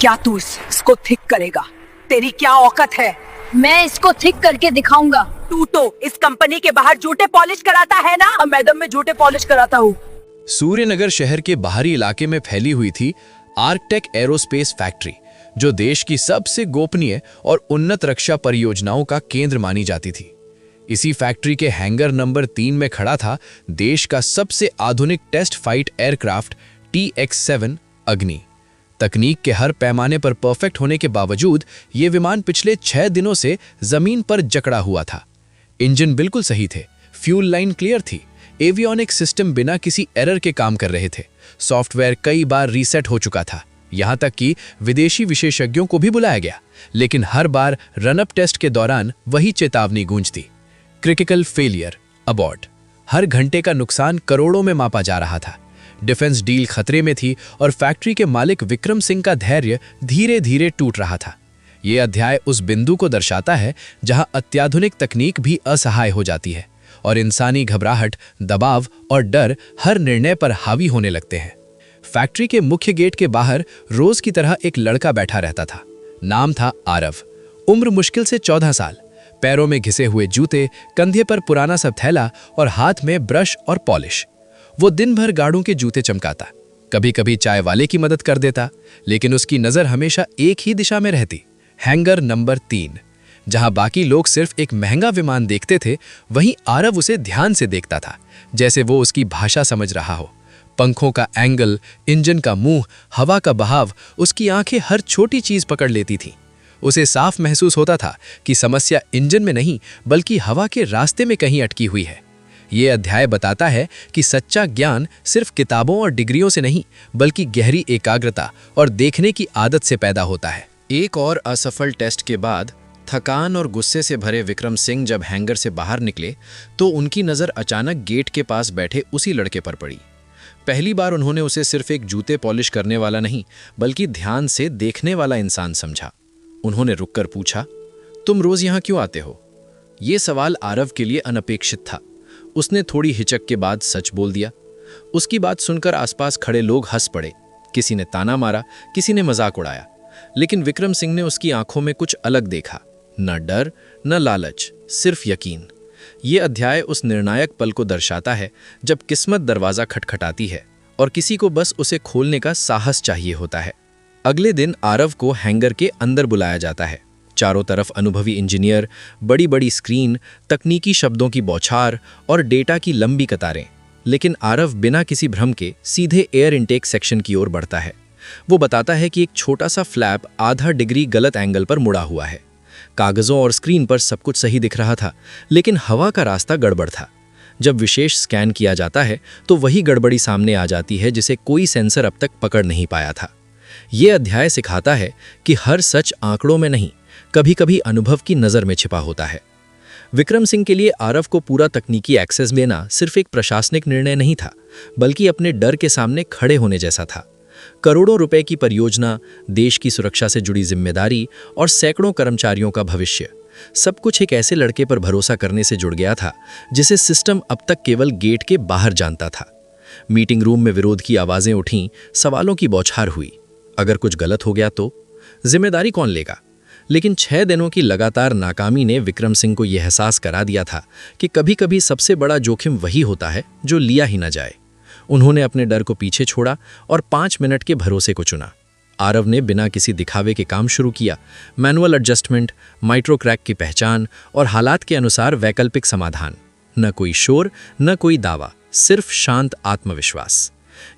क्या तू इसको थिक करेगा? तेरी क्या औकात है? मैं इसको थिक करके दिखाऊंगा। तू तो इस कंपनी के बाहर जूते पॉलिश कराता है ना? मैडम, मैं जूते पॉलिश कराता हूँ। सूर्यनगर शहर के बाहरी इलाके में फैली हुई थी आर्कटेक एरोस्पेस फैक्ट्री, जो देश की सबसे गोपनीय और उन्नत रक्षा परियोजनाओं का केंद्र मानी जाती थी। इसी फैक्ट्री के हैंगर नंबर 3 में खड़ा था देश का सबसे आधुनिक टेस्ट फाइट एयरक्राफ्ट TX-7 अग्नि। तकनीक के हर पैमाने पर परफेक्ट होने के बावजूद ये विमान पिछले 6 दिनों से जमीन पर जकड़ा हुआ था। इंजन बिल्कुल सही थे, फ्यूल लाइन क्लियर थी, एवियोनिक सिस्टम बिना किसी एरर के काम कर रहे थे, सॉफ्टवेयर कई बार रीसेट हो चुका था, यहाँ तक कि विदेशी विशेषज्ञों को भी बुलाया गया, लेकिन हर बार रनअप टेस्ट के दौरान वही चेतावनी गूंजती, क्रिटिकल फेलियर, अबॉर्ट। हर घंटे का नुकसान करोड़ों में मापा जा रहा था। डिफेंस डील खतरे में थी और फैक्ट्री के मालिक विक्रम सिंह का धैर्य धीरे धीरे टूट रहा था। ये अध्याय उस बिंदु को दर्शाता है जहां अत्याधुनिक तकनीक भी असहाय हो जाती है और इंसानी घबराहट, दबाव और डर हर निर्णय पर हावी होने लगते हैं। फैक्ट्री के मुख्य गेट के बाहर रोज की तरह एक लड़का बैठा रहता था। नाम था आरव। उम्र मुश्किल से 14 साल। पैरों में घिसे हुए जूते, कंधे पर पुराना सा थैला और हाथ में ब्रश और पॉलिश। वो दिन भर गाड़ों के जूते चमकाता, कभी कभी चाय वाले की मदद कर देता, लेकिन उसकी नजर हमेशा एक ही दिशा में रहती, हैंगर नंबर 3। जहां बाकी लोग सिर्फ एक महंगा विमान देखते थे, वहीं आरव उसे ध्यान से देखता था, जैसे वो उसकी भाषा समझ रहा हो। पंखों का एंगल, इंजन का मुंह, हवा का बहाव, उसकी आंखें हर छोटी चीज पकड़ लेती थीं। उसे साफ महसूस होता था कि समस्या इंजन में नहीं, बल्कि हवा के रास्ते में कहीं अटकी हुई है। ये अध्याय बताता है कि सच्चा ज्ञान सिर्फ किताबों और डिग्रियों से नहीं, बल्कि गहरी एकाग्रता और देखने की आदत से पैदा होता है। एक और असफल टेस्ट के बाद थकान और गुस्से से भरे विक्रम सिंह जब हैंगर से बाहर निकले, तो उनकी नज़र अचानक गेट के पास बैठे उसी लड़के पर पड़ी। पहली बार उन्होंने उसे सिर्फ एक जूते पॉलिश करने वाला नहीं, बल्कि ध्यान से देखने वाला इंसान समझा। उन्होंने रुककर पूछा, तुम रोज यहाँ क्यों आते हो? ये सवाल आरव के लिए अनपेक्षित था। उसने थोड़ी हिचक के बाद सच बोल दिया। उसकी बात सुनकर आसपास खड़े लोग हंस पड़े। किसी ने ताना मारा, किसी ने मजाक उड़ाया, लेकिन विक्रम सिंह ने उसकी आंखों में कुछ अलग देखा। न डर, न लालच, सिर्फ यकीन। ये अध्याय उस निर्णायक पल को दर्शाता है जब किस्मत दरवाज़ा खटखटाती है और किसी को बस उसे खोलने का साहस चाहिए होता है। अगले दिन आरव को हैंगर के अंदर बुलाया जाता है। चारों तरफ अनुभवी इंजीनियर, बड़ी बड़ी स्क्रीन, तकनीकी शब्दों की बौछार और डेटा की लंबी कतारें। लेकिन आरव बिना किसी भ्रम के सीधे एयर इनटेक सेक्शन की ओर बढ़ता है। वो बताता है कि एक छोटा सा फ्लैप आधा डिग्री गलत एंगल पर मुड़ा हुआ है। कागजों और स्क्रीन पर सब कुछ सही दिख रहा था, लेकिन हवा का रास्ता गड़बड़ था। जब विशेष स्कैन किया जाता है तो वही गड़बड़ी सामने आ जाती है जिसे कोई सेंसर अब तक पकड़ नहीं पाया था। ये अध्याय सिखाता है कि हर सच आंकड़ों में नहीं, कभी कभी अनुभव की नज़र में छिपा होता है। विक्रम सिंह के लिए आरव को पूरा तकनीकी एक्सेस देना सिर्फ एक प्रशासनिक निर्णय नहीं था, बल्कि अपने डर के सामने खड़े होने जैसा था। करोड़ों रुपए की परियोजना, देश की सुरक्षा से जुड़ी जिम्मेदारी और सैकड़ों कर्मचारियों का भविष्य, सब कुछ एक ऐसे लड़के पर भरोसा करने से जुड़ गया था जिसे सिस्टम अब तक केवल गेट के बाहर जानता था। मीटिंग रूम में विरोध की आवाज़ें उठीं, सवालों की बौछार हुई। अगर कुछ गलत हो गया तो जिम्मेदारी कौन लेगा? लेकिन 6 दिनों की लगातार नाकामी ने विक्रम सिंह को यह एहसास करा दिया था कि कभी कभी सबसे बड़ा जोखिम वही होता है जो लिया ही न जाए। उन्होंने अपने डर को पीछे छोड़ा और 5 मिनट के भरोसे को चुना। आरव ने बिना किसी दिखावे के काम शुरू किया। मैनुअल एडजस्टमेंट, माइक्रो क्रैक की पहचान और हालात के अनुसार वैकल्पिक समाधान। न कोई शोर, न कोई दावा, सिर्फ शांत आत्मविश्वास।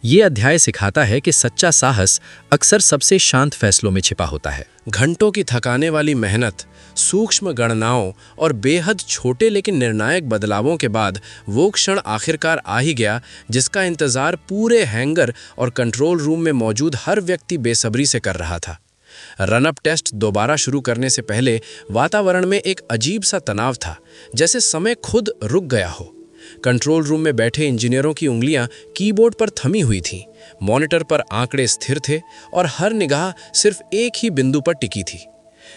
ये अध्याय सिखाता है कि सच्चा साहस अक्सर सबसे शांत फैसलों में छिपा होता है। घंटों की थकाने वाली मेहनत, सूक्ष्म गणनाओं और बेहद छोटे लेकिन निर्णायक बदलावों के बाद वो क्षण आखिरकार आ ही गया जिसका इंतजार पूरे हैंगर और कंट्रोल रूम में मौजूद हर व्यक्ति बेसब्री से कर रहा था। रनअप टेस्ट दोबारा शुरू करने से पहले वातावरण में एक अजीब सा तनाव था, जैसे समय खुद रुक गया हो। कंट्रोल रूम में बैठे इंजीनियरों की उंगलियां कीबोर्ड पर थमी हुई थीं, मॉनिटर पर आंकड़े स्थिर थे और हर निगाह सिर्फ एक ही बिंदु पर टिकी थी।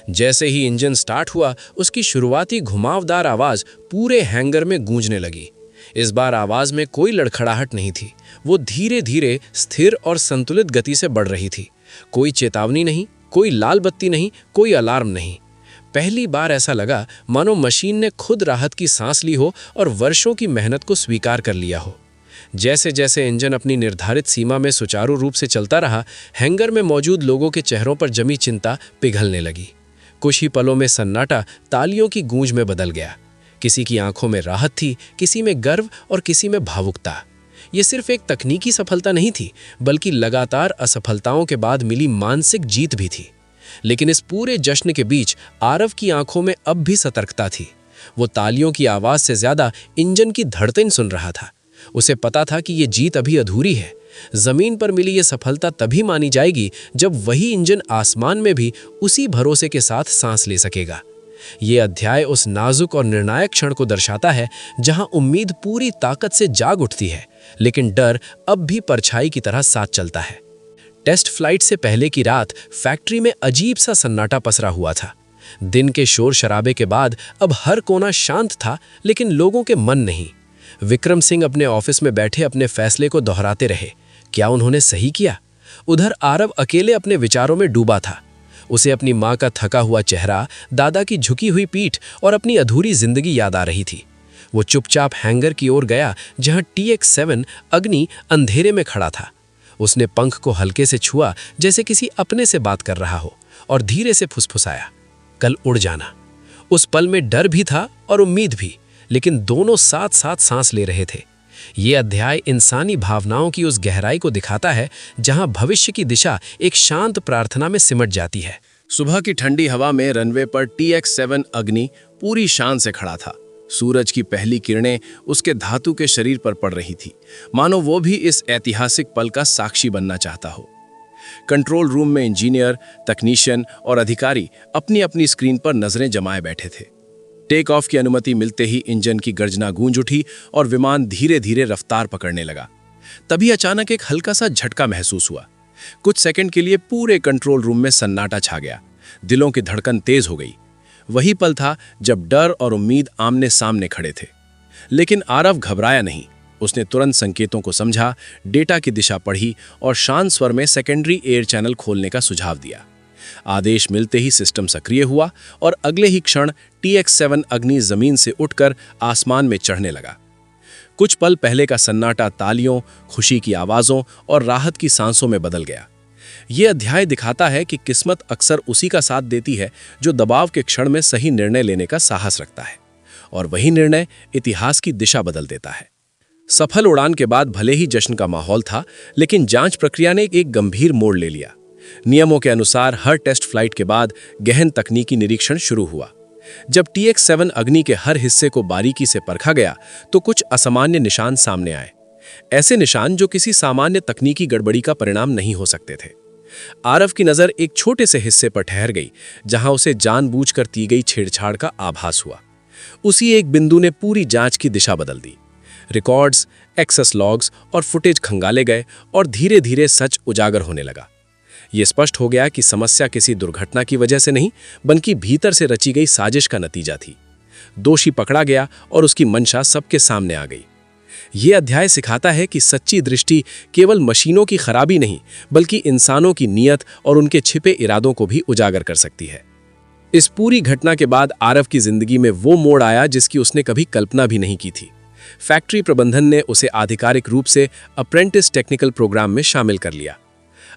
जैसे ही इंजन स्टार्ट हुआ, उसकी शुरुआती घुमावदार आवाज़ पूरे हैंगर में गूंजने लगी। इस बार आवाज़ में कोई लड़खड़ाहट नहीं थी, वो धीरे धीरे स्थिर और संतुलित गति से बढ़ रही थी। कोई चेतावनी नहीं, कोई लाल बत्ती नहीं, कोई अलार्म नहीं। पहली बार ऐसा लगा मानो मशीन ने खुद राहत की सांस ली हो और वर्षों की मेहनत को स्वीकार कर लिया हो। जैसे जैसे इंजन अपनी निर्धारित सीमा में सुचारू रूप से चलता रहा, हैंगर में मौजूद लोगों के चेहरों पर जमी चिंता पिघलने लगी। कुछ ही पलों में सन्नाटा तालियों की गूंज में बदल गया। किसी की आंखों में राहत थी, किसी में गर्व और किसी में भावुकता। ये सिर्फ एक तकनीकी सफलता नहीं थी, बल्कि लगातार असफलताओं के बाद मिली मानसिक जीत भी थी। लेकिन इस पूरे जश्न के बीच आरव की आंखों में अब भी सतर्कता थी। वो तालियों की आवाज से ज्यादा इंजन की धड़कन सुन रहा था। उसे पता था कि ये जीत अभी अधूरी है। जमीन पर मिली ये सफलता तभी मानी जाएगी जब वही इंजन आसमान में भी उसी भरोसे के साथ सांस ले सकेगा। ये अध्याय उस नाजुक और निर्णायक क्षण को दर्शाता है जहां उम्मीद पूरी ताकत से जाग उठती है, लेकिन डर अब भी परछाई की तरह साथ चलता है। टेस्ट फ्लाइट से पहले की रात फैक्ट्री में अजीब सा सन्नाटा पसरा हुआ था। दिन के शोर शराबे के बाद अब हर कोना शांत था, लेकिन लोगों के मन नहीं। विक्रम सिंह अपने ऑफिस में बैठे अपने फैसले को दोहराते रहे। क्या उन्होंने सही किया? उधर आरव अकेले अपने विचारों में डूबा था। उसे अपनी माँ का थका हुआ चेहरा, दादा की झुकी हुई पीठ और अपनी अधूरी जिंदगी याद आ रही थी। वो चुपचाप हैंगर की ओर गया जहां TX-7 अग्नि अंधेरे में खड़ा था। उसने पंख को हल्के से छुआ जैसे किसी अपने से बात कर रहा हो, और धीरे से फुसफुसाया, कल उड़ जाना। उस पल में डर भी था और उम्मीद भी, लेकिन दोनों साथ साथ सांस ले रहे थे। ये अध्याय इंसानी भावनाओं की उस गहराई को दिखाता है जहां भविष्य की दिशा एक शांत प्रार्थना में सिमट जाती है। सुबह की ठंडी हवा में रनवे पर TX-7 अग्नि पूरी शान से खड़ा था। सूरज की पहली किरणें उसके धातु के शरीर पर पड़ रही थी, मानो वो भी इस ऐतिहासिक पल का साक्षी बनना चाहता हो। कंट्रोल रूम में इंजीनियर, तकनीशियन और अधिकारी अपनी अपनी स्क्रीन पर नजरें जमाए बैठे थे। टेक ऑफ की अनुमति मिलते ही इंजन की गर्जना गूंज उठी और विमान धीरे धीरे रफ्तार पकड़ने लगा। तभी अचानक एक हल्का सा झटका महसूस हुआ। कुछ सेकंड के लिए पूरे कंट्रोल रूम में सन्नाटा छा गया। दिलों की धड़कन तेज हो गई। वही पल था जब डर और उम्मीद आमने सामने खड़े थे। लेकिन आरव घबराया नहीं। उसने तुरंत संकेतों को समझा, डेटा की दिशा पढ़ी और शांत स्वर में सेकेंडरी एयर चैनल खोलने का सुझाव दिया। आदेश मिलते ही सिस्टम सक्रिय हुआ और अगले ही क्षण TX-7 अग्नि जमीन से उठकर आसमान में चढ़ने लगा। कुछ पल पहले का सन्नाटा तालियों, खुशी की आवाजों और राहत की सांसों में बदल गया। यह अध्याय दिखाता है कि किस्मत अक्सर उसी का साथ देती है जो दबाव के क्षण में सही निर्णय लेने का साहस रखता है, और वही निर्णय इतिहास की दिशा बदल देता है। सफल उड़ान के बाद भले ही जश्न का माहौल था, लेकिन जांच प्रक्रिया ने एक गंभीर मोड़ ले लिया। नियमों के अनुसार हर टेस्ट फ्लाइट के बाद गहन तकनीकी निरीक्षण शुरू हुआ। जब TX-7 अग्नि के हर हिस्से को बारीकी से परखा गया तो कुछ असामान्य निशान सामने आए। ऐसे निशान जो किसी सामान्य तकनीकी गड़बड़ी का परिणाम नहीं हो सकते थे। आरव की नजर एक छोटे से हिस्से पर ठहर गई जहां उसे जानबूझकर की गई छेड़छाड़ का आभास हुआ। उसी एक बिंदु ने पूरी जांच की दिशा बदल दी। रिकॉर्ड्स, एक्सेस लॉग्स और फुटेज खंगाले गए और धीरे धीरे सच उजागर होने लगा। ये स्पष्ट हो गया कि समस्या किसी दुर्घटना की वजह से नहीं, बल्कि भीतर से रची गई साजिश का नतीजा थी। दोषी पकड़ा गया और उसकी मंशा सबके सामने आ गई। ये अध्याय सिखाता है कि सच्ची दृष्टि केवल मशीनों की खराबी नहीं, बल्कि इंसानों की नीयत और उनके छिपे इरादों को भी उजागर कर सकती है। इस पूरी घटना के बाद आरव की जिंदगी में वो मोड़ आया जिसकी उसने कभी कल्पना भी नहीं की थी। फैक्ट्री प्रबंधन ने उसे आधिकारिक रूप से अप्रेंटिस टेक्निकल प्रोग्राम में शामिल कर लिया।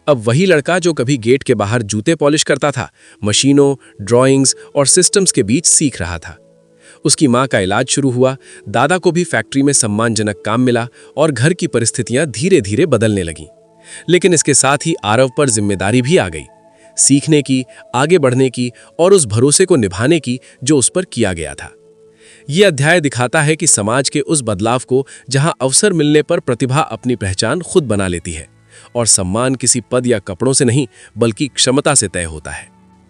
अब वही लड़का जो कभी गेट के बाहर जूते पॉलिश करता था, मशीनों, ड्राइंग्स और सिस्टम्स के बीच सीख रहा था। उसकी मां का इलाज शुरू हुआ, दादा को भी फैक्ट्री में सम्मानजनक काम मिला और घर की परिस्थितियां धीरे धीरे बदलने लगीं। लेकिन इसके साथ ही आरव पर जिम्मेदारी भी आ गई, सीखने की, आगे बढ़ने की और उस भरोसे को निभाने की जो उस पर किया गया था। यह अध्याय दिखाता है कि समाज के उस बदलाव को जहां अवसर मिलने पर प्रतिभा अपनी पहचान खुद बना लेती है और सम्मान किसी पद या कपड़ों से नहीं, बल्कि क्षमता से तय होता है।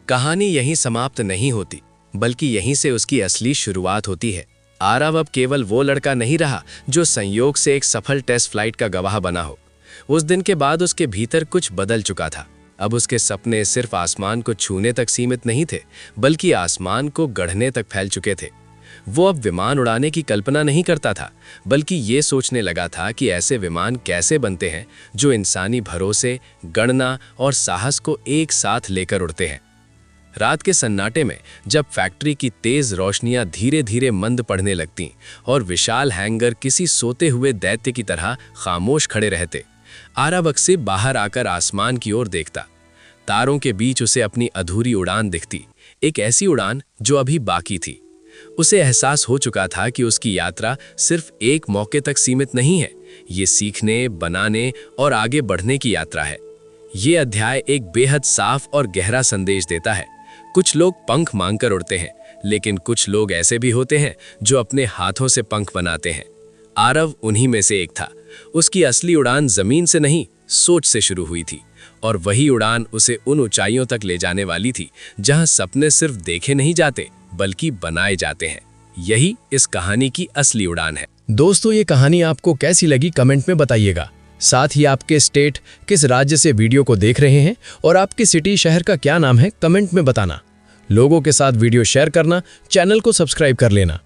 कहानी यहीं समाप्त नहीं होती, बल्कि यहीं से उसकी असली शुरुआत होती है। आरव अब केवल वो लड़का नहीं रहा जो संयोग से एक सफल टेस्ट फ्लाइट का गवाह बना हो। उस दिन के बाद उसके भीतर कुछ बदल चुका था। अब उसके सपने सिर्फ आसमान को छूने तक सीमित नहीं थे, बल्कि आसमान को गढ़ने तक फैल चुके थे। वो अब विमान उड़ाने की कल्पना नहीं करता था, बल्कि ये सोचने लगा था कि ऐसे विमान कैसे बनते हैं जो इंसानी भरोसे, गणना और साहस को एक साथ लेकर उड़ते हैं। रात के सन्नाटे में जब फैक्ट्री की तेज रोशनियां धीरे धीरे मंद पड़ने लगतीं और विशाल हैंगर किसी सोते हुए दैत्य की तरह खामोश खड़े रहते, आराबक्सी बाहर आकर आसमान की ओर देखता। तारों के बीच उसे अपनी अधूरी उड़ान दिखती, एक ऐसी उड़ान जो अभी बाकी थी। उसे एहसास हो चुका था कि उसकी यात्रा सिर्फ एक मौके तक सीमित नहीं है, ये सीखने, बनाने और आगे बढ़ने की यात्रा है। ये अध्याय एक बेहद साफ और गहरा संदेश देता है। कुछ लोग पंख मांगकर उड़ते हैं, लेकिन कुछ लोग ऐसे भी होते हैं जो अपने हाथों से पंख बनाते हैं। आरव उन्हीं में से एक था। उसकी असली उड़ान जमीन से नहीं, सोच से शुरू हुई थी, और वही उड़ान उसे उन ऊंचाइयों तक ले जाने वाली थी जहां सपने सिर्फ देखे नहीं जाते बल्कि बनाए जाते हैं। यही इस कहानी की असली उड़ान है। दोस्तों, ये कहानी आपको कैसी लगी कमेंट में बताइएगा। साथ ही आपके स्टेट किस राज्य से वीडियो को देख रहे हैं और आपकी सिटी शहर का क्या नाम है कमेंट में बताना। लोगों के साथ वीडियो शेयर करना, चैनल को सब्सक्राइब कर लेना।